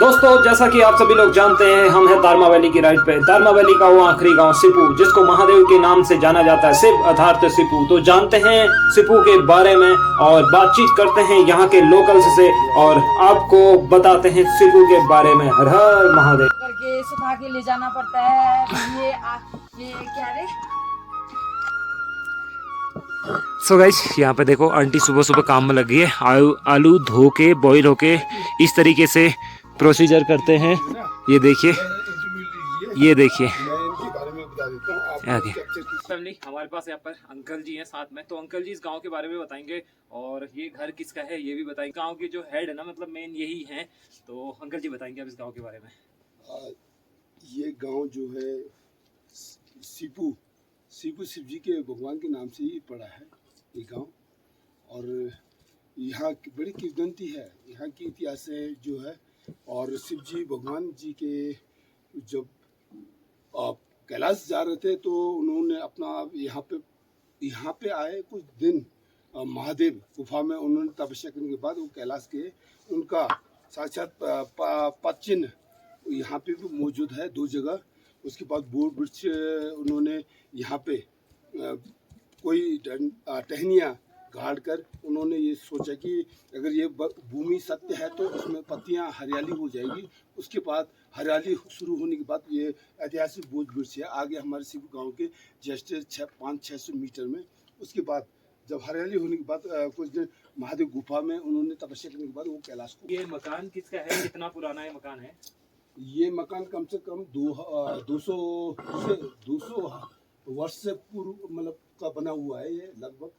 दोस्तों, जैसा कि आप सभी लोग जानते हैं, हम हैं दारमा वैली की राइड पे। दारमा वैली का वो आखिरी गांव सिपू, जिसको महादेव के नाम से जाना जाता है, सिप अर्थात सिपू। तो जानते हैं सिपू के बारे में और बातचीत करते हैं यहाँ के लोकल्स से और आपको बताते हैं सिपू के बारे में। हर हर महादेव करके सुखा के ले जाना पड़ता है। ये क्या रे? सो गाइस, यहाँ पे देखो आंटी सुबह सुबह काम में लगी है। आलू धो के बॉईल होके इस तरीके से प्रोसीजर करते हैं। ये देखिए, ये देखिए आगे फैमिली। हमारे पास यहाँ पर अंकल जी हैं साथ में, तो अंकल जी इस गांव के बारे में बताएंगे और ये घर किसका है ये भी बताएंगे। गांव के जो हेड है ना, मतलब मेन यही हैं। तो अंकल जी बताएंगे अब इस गांव के बारे में। ये गांव जो है सिपू शिव जी के भगवान के नाम से ही पड़ा है ये गांव। और यहाँ की बड़ी किंवदंती है, यहाँ की इतिहास है जो है। और शिव जी भगवान जी के जब कैलाश जा रहे थे तो उन्होंने अपना यहाँ पे आए कुछ दिन महादेव गुफा में उन्होंने तपस्या करने के बाद वो कैलाश के उनका साक्षात पद चिन्ह यहाँ पे भी मौजूद है 2 जगह। उसके बाद बोर्ड वृक्ष उन्होंने यहाँ पे कोई टहनियाँ गाड़ कर उन्होंने ये सोचा कि अगर ये भूमि सत्य है तो उसमें पत्तियाँ हरियाली हो जाएगी। उसके बाद हरियाली शुरू होने के बाद ये ऐतिहासिक बोर्ड वृक्ष है आगे हमारे सिपू गांव के जस्ट 500-600 मीटर में। उसके बाद जब हरियाली होने के बाद कुछ दिन महादेव गुफा में उन्होंने तपस्या करने के बाद वो कैलाश को। ये मकान किसका है, कितना पुराना ये मकान है? ये मकान कम से कम 200 वर्ष से पूर्व मतलब का बना हुआ है ये लगभग।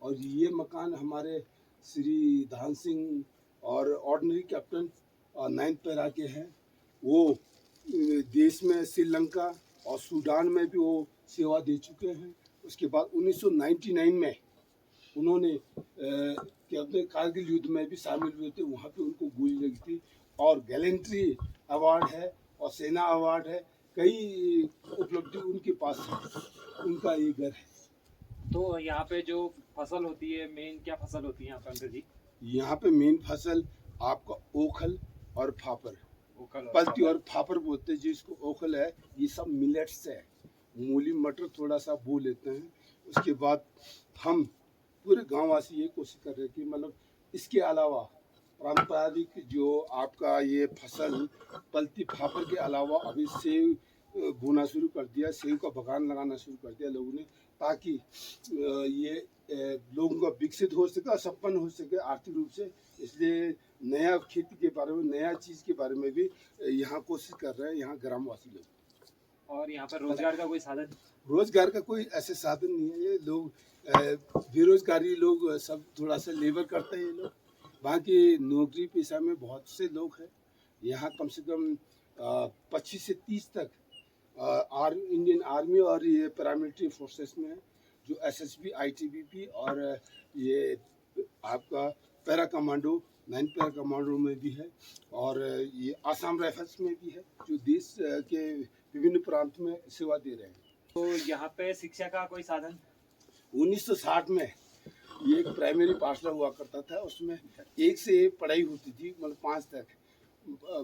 और ये मकान हमारे श्री धान सिंह और ऑर्डिनरी कैप्टन 9th पैरा के हैं। वो देश में श्रीलंका और सूडान में भी वो सेवा दे चुके हैं। उसके बाद 1999 में उन्होंने अपने कारगिल युद्ध में भी शामिल हुए थे, वहाँ पे उनको गोली लगी थी। और गैलेंट्री अवार्ड है और सेना अवार्ड है, कई उपलब्धि उनके पास है। उनका ये घर है। तो यहाँ पे जो फसल होती है, मेन क्या फसल होती है यहाँ पे अंकल जी? यहाँ पे मेन फसल आपका ओखल और फापर, पलती और फापर बोलते हैं जिसको ओखल है। ये सब मिलेट्स है, मूली मटर थोड़ा सा बो लेते हैं। उसके बाद हम पूरे गाँव वासी ये कोशिश कर रहे हैं कि मतलब इसके अलावा पारंपरिक जो आपका ये फसल पलती फापर के अलावा अभी सेब बोना शुरू कर दिया, सेब का बगान लगाना शुरू कर दिया लोगों ने, ताकि ये लोगों का विकसित हो सके और संपन्न हो सके आर्थिक रूप से। इसलिए नया खेती के बारे में, नया चीज़ के बारे में भी यहाँ कोशिश कर रहे हैं यहाँ ग्रामवासी लोग। और यहाँ पर रोजगार का कोई साधन? रोजगार का कोई ऐसे साधन नहीं है। ये लोग बेरोजगारी लोग सब थोड़ा सा लेबर करते हैं ये लोग। बाकी नौकरी पेशा में बहुत से लोग हैं यहाँ। कम से कम 25 से 30 तक इंडियन आर्मी और ये पैरामिलिट्री फोर्सेस में है, जो एसएसबी, आईटीबीपी और ये आपका para commando 9th para commando में भी है। और ये आसाम राइफल्स में भी है, जो देश के विभिन्न प्रांत में सेवा दे रहे हैं। तो यहाँ पे शिक्षा का कोई साधन? 1960 में ये एक प्राइमरी पाठशाला हुआ करता था, उसमें 1 से 1 पढ़ाई होती थी, मतलब 5 तक।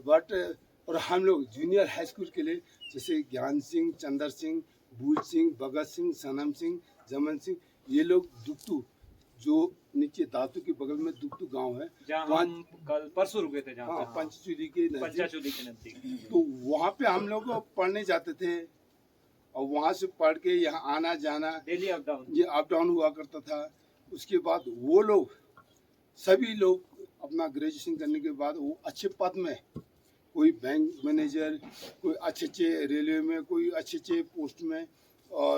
बट और हम लोग जूनियर हाई स्कूल के लिए जैसे ज्ञान सिंह, चंदर सिंह, भूल सिंह, भगत सिंह, सनम सिंह, जमन सिंह, ये लोग दुक्तू, जो नीचे दातू के बगल में दुक्तू गांव है, जहाँ हम कल परसों रुके थे, जहाँ हाँ, पंचचूली के नजदीक। तो वहाँ पे हम लोग पढ़ने जाते थे और वहाँ से पढ़ के यहाँ आना जाना डेली अप डाउन, ये अप डाउन हुआ करता था। उसके बाद वो लोग सभी लोग अपना ग्रेजुएशन करने के बाद वो अच्छे पद में, कोई बैंक मैनेजर, कोई अच्छे रेलवे में, कोई अच्छे पोस्ट में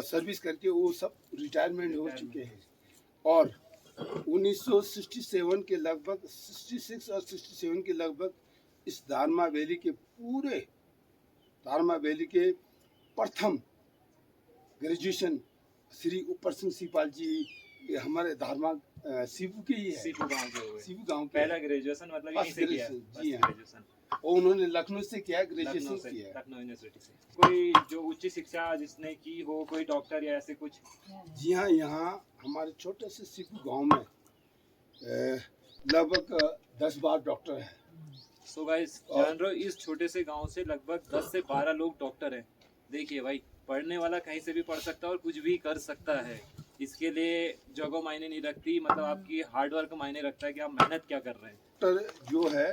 सर्विस करके वो सब रिटायरमेंट हो चुके हैं। और 1967 के लगभग 66 और 67 के लगभग इस दारमा वैली के पूरे दारमा वैली के प्रथम ग्रेजुएशन श्री ऊपर सिंह सीपाल जी, ये हमारे धारमा सिपू के ही है, सिपू गांव पहला ग्रेजुएशन मतलब यहीं से किया। जी हाँ, और उन्होंने लखनऊ से किया, ग्रेजुएशन किया लखनऊ यूनिवर्सिटी से। कोई जो उच्च शिक्षा जिसने की हो, कोई डॉक्टर या ऐसे कुछ? जी हाँ, यहाँ हमारे छोटे से सिपू गांव में लगभग 10-12 डॉक्टर हैं। सो गाइस जान रहे हो इस छोटे से गांव से लगभग 10 से 12 लोग डॉक्टर हैं। देखिए भाई, पढ़ने वाला कहीं से भी पढ़ सकता है और कुछ भी कर सकता है। इसके लिए जगह मायने नहीं रखती, मतलब आपकी हार्ड वर्क मायने रखता है कि आप मेहनत क्या कर रहे हैं। डॉक्टर जो है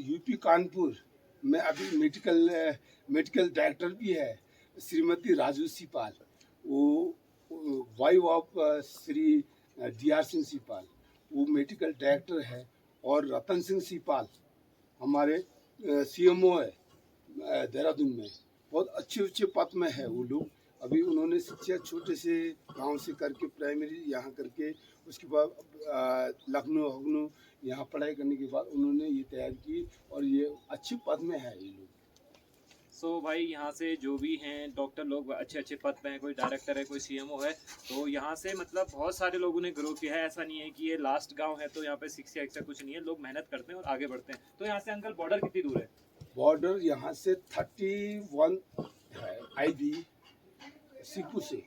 यूपी कानपुर में अभी मेडिकल डायरेक्टर भी है, श्रीमती राजू सिपाल। वो wife of Shri DR Singh Sipal, वो मेडिकल डायरेक्टर है। और रतन सिंह सिपाल हमारे CMO है देहरादून में, बहुत अच्छे पद में है वो लोग। अभी उन्होंने शिक्षा छोटे से गांव से करके प्राइमरी यहाँ करके उसके बाद लखनऊ यहाँ पढ़ाई करने के बाद उन्होंने ये तैयारी की और ये अच्छे पद में है ये लोग। सो भाई यहाँ से जो भी हैं डॉक्टर लोग अच्छे पद पे हैं, कोई डायरेक्टर है, कोई CMO है, तो यहाँ से मतलब बहुत सारे लोगों ने ग्रो किया है। ऐसा नहीं है कि ये लास्ट गांव है तो यहाँ पे शिक्षा ऐसा कुछ नहीं है, लोग मेहनत करते हैं और आगे बढ़ते हैं। तो यहाँ से अंकल बॉर्डर कितनी दूर है? बॉर्डर यहाँ से 31 है IB सीपू से,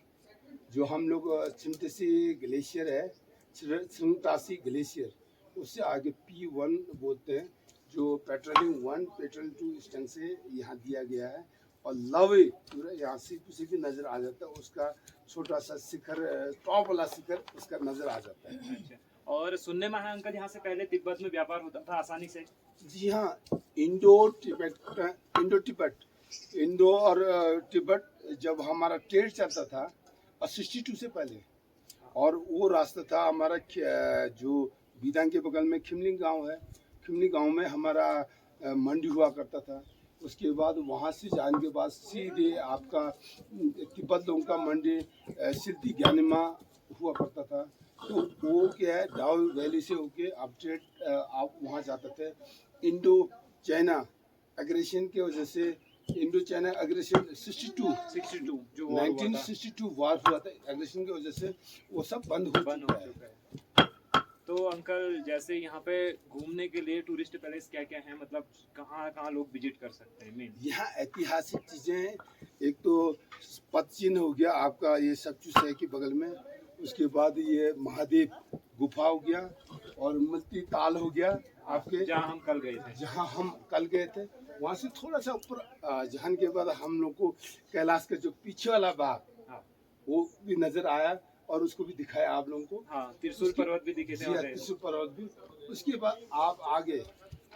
जो हम लोग छिमतसी ग्लेशियर है, छिमतासी ग्लेशियर, उससे आगे P1 बोलते हैं, जो पेट्रोलिंग 1 पेट्रोलिंग 2 स्टैंड से यहाँ दिया गया है। और लवे पूरा यहाँ सीपू से भी नज़र आ जाता है, उसका छोटा सा शिखर, टॉप वाला शिखर उसका नज़र आ जाता है। अच्छा, और सुनने में है अंकल यहाँ से पहले तिब्बत में व्यापार होता था आसानी से? जी हाँ, इंडो और तिब्बत जब हमारा ट्रेड चलता था 62 से पहले, और वो रास्ता था हमारा जो बीदांग के बगल में खिमलिंग गांव है, खिमली गांव में हमारा मंडी हुआ करता था। उसके बाद वहाँ से जाने के बाद सीधे आपका तिब्बत लोगों का मंडी सिद्धि ज्ञानिमा हुआ करता था। तो वो क्या है, डाउ वैली से होके अपडेट आप वहाँ जाते थे। इंडो चाइना एग्रेशन की वजह से, इंडो चाइना एग्रेशन 62 जो 1962 वार हुआ था, एग्रेशन की वजह से वो सब बंद हो चुका है। तो अंकल जैसे यहाँ पे घूमने के लिए टूरिस्ट पैलेस क्या क्या है, मतलब कहाँ लोग विजिट कर सकते हैं? मेन यहाँ ऐतिहासिक चीज़ें हैं। एक तो पद चिन्ह हो गया आपका, ये सचू शहर के बगल में। उसके बाद ये महादेव गुफा हो गया और मल्टी ताल हो गया आपके, जहाँ हम कल गए थे। वहाँ से थोड़ा सा ऊपर जाने के बाद हम लोग को कैलाश का जो पीछे वाला भाग, हाँ, वो भी नजर आया और उसको भी दिखाया आप लोगों को। हाँ, त्रिशूल पर्वत भी दिखे थे। त्रिशूल पर्वत भी। उसके बाद आप आगे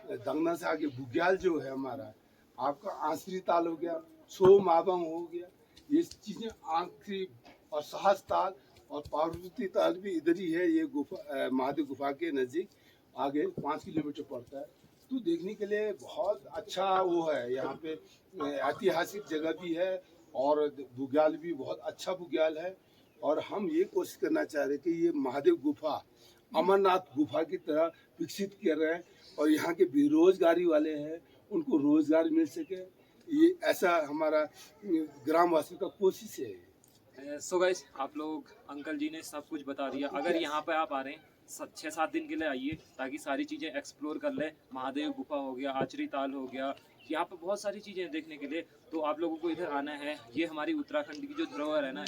दंगना से आगे बुग्याल जो है हमारा, आपका आंसरी ताल हो गया, सो माबम हो गया, ये चीजें आंसरी और सहस ताल और पार्वती ताल भी इधर ही है। ये गुफा महादेव गुफा के नज़दीक आगे 5 किलोमीटर पड़ता है। तो देखने के लिए बहुत अच्छा वो है, यहाँ पे ऐतिहासिक जगह भी है और बुग्याल भी बहुत अच्छा बुग्याल है। और हम ये कोशिश करना चाह रहे हैं कि ये महादेव गुफा अमरनाथ गुफा की तरह विकसित कर रहे हैं और यहाँ के बेरोजगारी वाले हैं उनको रोजगार मिल सके, ये ऐसा हमारा ग्रामवासियों का कोशिश है। सो गाइस, आप लोग अंकल जी ने सब कुछ बता दिया। अगर यहाँ पे आप आ रहे हैं 6-7 दिन के लिए आइए ताकि सारी चीज़ें एक्सप्लोर कर लें। महादेव गुफा हो गया, आचरी ताल हो गया, यहाँ पे बहुत सारी चीज़ें हैं देखने के लिए। तो आप लोगों को इधर आना है। ये हमारी उत्तराखंड की जो धरोहर है ना,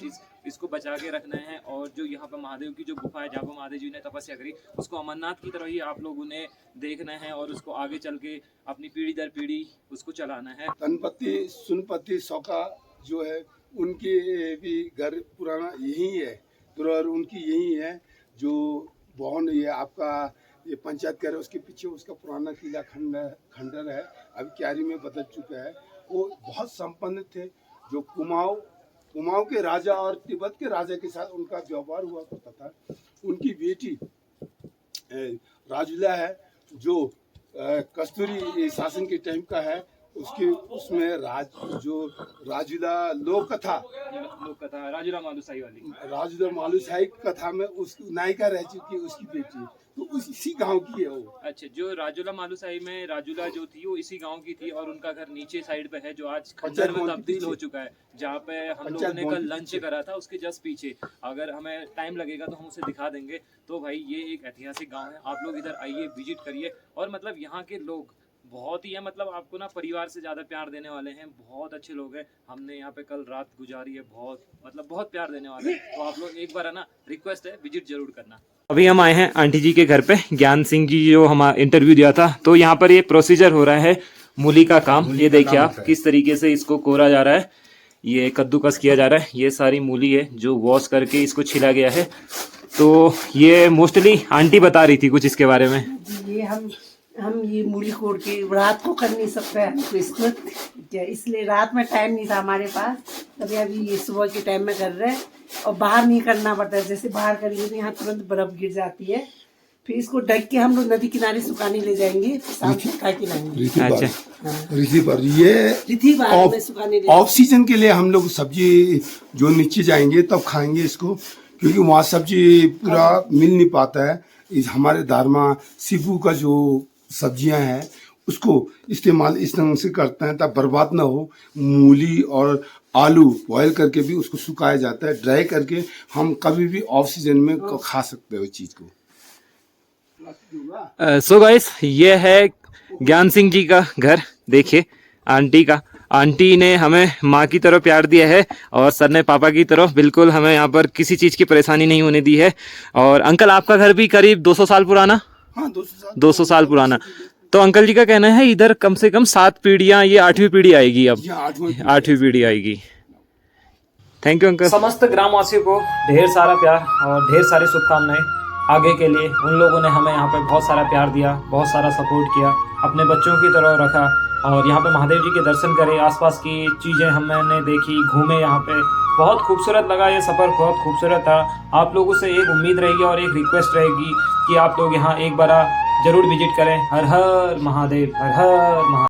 इसको बचा के रखना है। और जो यहाँ पे महादेव की जो गुफा है जहाँ पर महादेव जी ने तपस्या करी, उसको अमरनाथ की तरह ही आप लोगों ने देखना है और उसको आगे चल के अपनी पीढ़ी दर पीढ़ी उसको चलाना है। तनपति सुनपति सौका जो है उनके भी घर पुराना यही है, धरोहर उनकी यही है। जो बोहन ये आपका ये पंचायत कर उसके पीछे उसका पुराना किला खंडर है, अभी क्यारी में बदल चुका है। वो बहुत संपन्न थे। जो कुमाऊं के राजा और तिब्बत के राजा के साथ उनका व्यवहार हुआ करता था। उनकी बेटी राजुला है, जो कस्तूरी शासन के टाइम का है। उसमें राजुला लोक कथा राजुला मालूसाही वाली, राजुला मालूसाही कथा में उसकी नायिका रह चुकी है उसकी बेटी, तो इसी गांव की है वो। अच्छा, जो राजुला मालूसाही में राजुला जो थी वो इसी गांव की थी और उनका घर नीचे साइड पे है जो आज खंडर में तब्दील हो चुका है, जहाँ पे हम लोगों ने कल लंच करा था उसके जस्ट पीछे। अगर हमें टाइम लगेगा तो हम उसे दिखा देंगे। तो भाई ये एक ऐतिहासिक गाँव है, आप लोग इधर आइए, विजिट करिए। और मतलब यहाँ के लोग बहुत ही है, मतलब आपको ना परिवार से ज़्यादा प्यार देने वाले हैं, बहुत अच्छे लोग हैं। हमने यहाँ पे कल रात गुजारी है, बहुत मतलब बहुत प्यार देने वाले हैं। तो आप लोग एक बार है ना, रिक्वेस्ट है, विजिट जरूर करना। अभी हम आए हैं आंटी जी के घर पे, ज्ञान सिंह जी जो हमारा इंटरव्यू दिया था। तो यहाँ पर ये प्रोसीजर हो रहा है मूली का काम। ये देखिए आप किस तरीके से इसको कोरा जा रहा है, ये कद्दूकस किया जा रहा है। ये सारी मूली है जो वॉश करके इसको छिला गया है। तो ये मोस्टली आंटी बता रही थी कुछ इसके बारे में। ये हम ये मूली कोड़ के रात को कर नहीं सकते हमको इसको, क्या इसलिए रात में टाइम नहीं था हमारे पास, तभी अभी ये सुबह के टाइम में कर रहे हैं। और बाहर नहीं करना पड़ता है, जैसे बाहर करेंगे तो यहाँ तुरंत बर्फ गिर जाती है। फिर इसको ढक के हम लोग नदी किनारे सुखाने ले जाएंगे, शाम को सुखा के लाएंगे। रिथी पर ये रिथी बार में सुखाने ले ऑफ सीजन के लिए हम लोग सब्जी जो नीचे जाएंगे तब खाएंगे इसको, क्योंकि वहाँ सब्जी पूरा मिल नहीं पाता है। इस हमारे दारमा सीपू का जो सब्जियां हैं उसको इस्तेमाल इस तरह से करते हैं ताकि बर्बाद ना हो। मूली और आलू बॉयल करके भी उसको सुखाया जाता है, ड्राई करके हम कभी भी ऑफ सीजन में खा सकते हैं उस चीज को। सो गाइस, ये है ज्ञान सिंह जी का घर। देखिए आंटी का, आंटी ने हमें माँ की तरह प्यार दिया है और सर ने पापा की तरह। बिल्कुल हमें यहाँ पर किसी चीज़ की परेशानी नहीं होने दी है। और अंकल आपका घर भी करीब 200 साल पुराना? हाँ, 200 साल पुराना। तो अंकल जी का कहना है इधर कम से कम 7 पीढ़ियाँ, ये 8वीं पीढ़ी आएगी, अब 8वीं पीढ़ी आएगी। Thank you uncle. समस्त ग्रामवासियों को ढेर सारा प्यार और ढेर सारी शुभकामनाएं आगे के लिए। उन लोगों ने हमें यहाँ पे बहुत सारा प्यार दिया, बहुत सारा सपोर्ट किया, अपने बच्चों की तरह रखा। और यहाँ पे महादेव जी के दर्शन करे, आसपास की चीज़ें हमने देखी, घूमे यहाँ पे, बहुत खूबसूरत लगा। ये सफ़र बहुत खूबसूरत था। आप लोगों से एक उम्मीद रहेगी और एक रिक्वेस्ट रहेगी कि आप लोग यहाँ एक बार ज़रूर विजिट करें। हर हर महादेव, हर हर महादेव।